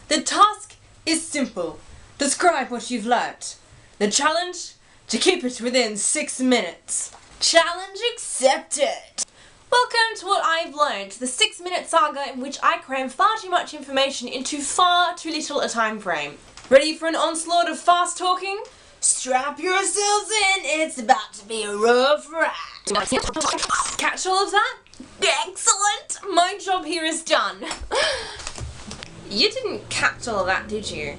The task is simple. Describe what you've learnt. The challenge? To keep it within 6 minutes. Challenge accepted! Welcome to What I've Learned, the 6-minute saga in which I cram far too much information into far too little a time frame. Ready for an onslaught of fast talking? Strap yourselves in, it's about to be a rough ride. Catch all of that? Excellent! My job here is done. You didn't catch all of that, did you?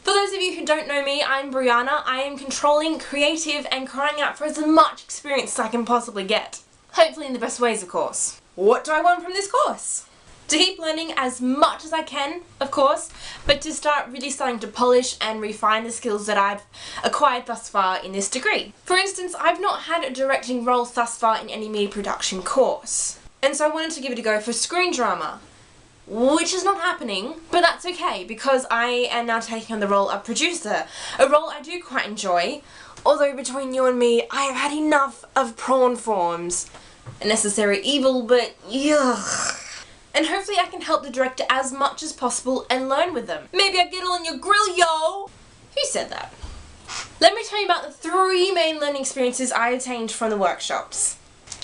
For those of you who don't know me, I'm Briana. I am controlling, creative, and crying out for as much experience as I can possibly get. Hopefully in the best ways, of course. What do I want from this course? To keep learning as much as I can, of course, but to start really starting to polish and refine the skills that I've acquired thus far in this degree. For instance, I've not had a directing role thus far in any media production course, and so I wanted to give it a go for screen drama. Which is not happening, but that's okay because I am now taking on the role of producer, a role I do quite enjoy, although between you and me, I have had enough of prawn forms. A necessary evil, but yuck. And hopefully I can help the director as much as possible and learn with them. Maybe I get all in your grill, yo! Who said that? Let me tell you about the 3 main learning experiences I attained from the workshops.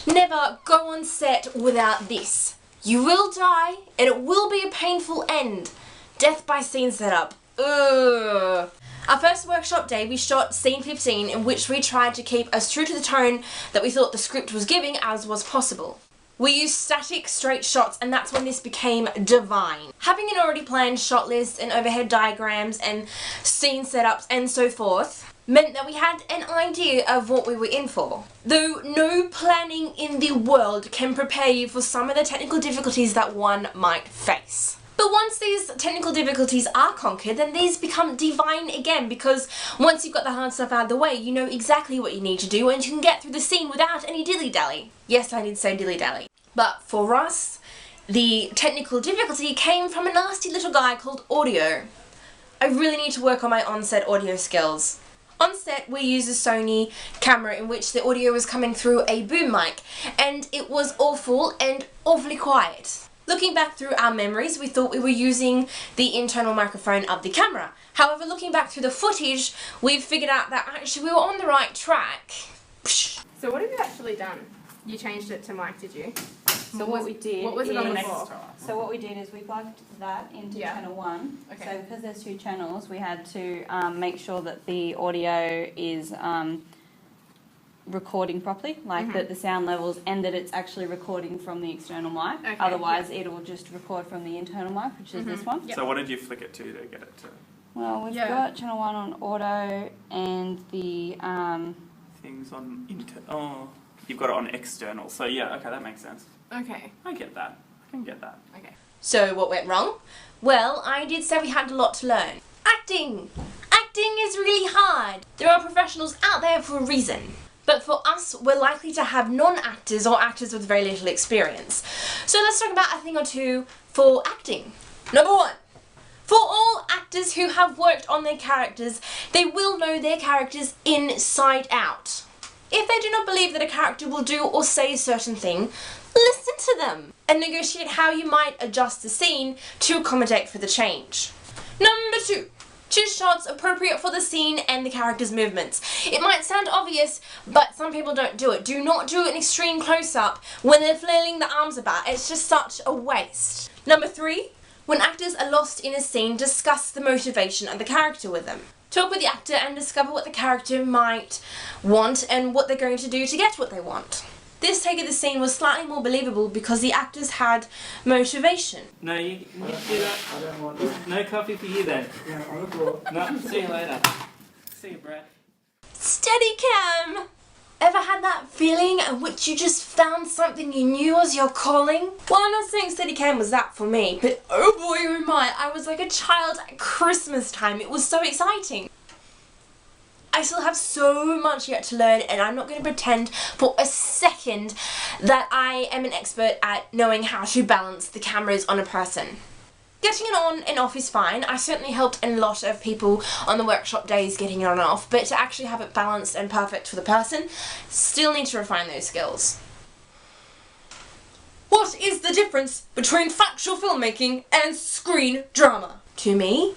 Never go on set without this. You will die, and it will be a painful end. Death by scene setup. Ugh. Our first workshop day, we shot scene 15, in which we tried to keep as true to the tone that we thought the script was giving as was possible. We used static, straight shots, and that's when this became divine. Having an already planned shot list and overhead diagrams and scene setups and so forth meant that we had an idea of what we were in for. Though no planning in the world can prepare you for some of the technical difficulties that one might face. But once these technical difficulties are conquered, then these become divine again, because once you've got the hard stuff out of the way, you know exactly what you need to do and you can get through the scene without any dilly-dally. Yes, I did say dilly-dally. But for us, the technical difficulty came from a nasty little guy called audio. I really need to work on my on-set audio skills. On set, we used a Sony camera in which the audio was coming through a boom mic, and it was awful and awfully quiet. Looking back through our memories, we thought we were using the internal microphone of the camera. However, looking back through the footage, we've figured out that actually we were on the right track. So what have you actually done? You changed it to mic, did you? So what we did what was it on before? So what we did is we plugged that into channel 1. Okay. So because there's 2 channels, we had to make sure that the audio is recording properly, like that the sound levels, and that it's actually recording from the external mic. Okay. Otherwise, it'll just record from the internal mic, which is this one. So what did you flick it to get it to? Well, we've got channel 1 on auto and the Things on oh, you've got it on external. So yeah, okay, that makes sense. Okay. I get that. I can get that. Okay. So what went wrong? Well, I did say we had a lot to learn. Acting! Acting is really hard. There are professionals out there for a reason. But for us, we're likely to have non-actors or actors with very little experience. So let's talk about a thing or two for acting. Number 1. For all actors who have worked on their characters, they will know their characters inside out. If they do not believe that a character will do or say a certain thing, listen to them and negotiate how you might adjust the scene to accommodate for the change. Number 2. Choose shots appropriate for the scene and the character's movements. It might sound obvious, but some people don't do it. Do not do an extreme close-up when they're flailing the arms about. It's just such a waste. Number 3. When actors are lost in a scene, discuss the motivation of the character with them. Talk with the actor and discover what the character might want and what they're going to do to get what they want. This take of the scene was slightly more believable because the actors had motivation. No, you do that. I don't want that. No coffee for you then. Yeah, on the floor. No, see you later. See you, Brett. SteadiCam! Ever had that feeling in which you just found something you knew was your calling? Well, I'm not saying SteadiCam was that for me, but oh boy oh my, I was like a child at Christmas time. It was so exciting. I still have so much yet to learn, and I'm not going to pretend for a second that I am an expert at knowing how to balance the cameras on a person. Getting it on and off is fine. I certainly helped a lot of people on the workshop days getting it on and off, but to actually have it balanced and perfect for the person, still need to refine those skills. What is the difference between factual filmmaking and screen drama? To me,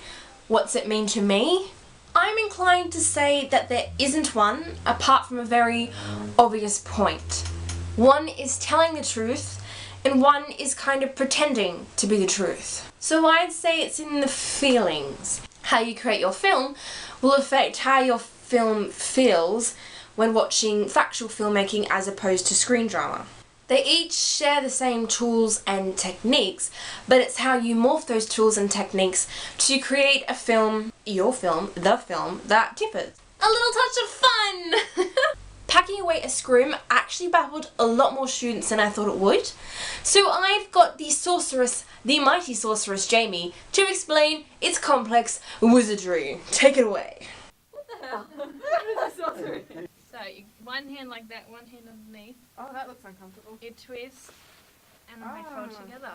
what's it mean to me? I'm inclined to say that there isn't one, apart from a very obvious point. One is telling the truth, and one is kind of pretending to be the truth. So I'd say it's in the feelings. How you create your film will affect how your film feels when watching factual filmmaking as opposed to screen drama. They each share the same tools and techniques, but it's how you morph those tools and techniques to create a film, your film, the film, that differs. A little touch of fun! Packing away a scrim actually baffled a lot more students than I thought it would. So I've got the sorceress, the mighty sorceress Jamie, to explain its complex wizardry. Take it away. What the hell? So you, one hand like that, one hand underneath. Oh, that looks uncomfortable. You twist and they fold together.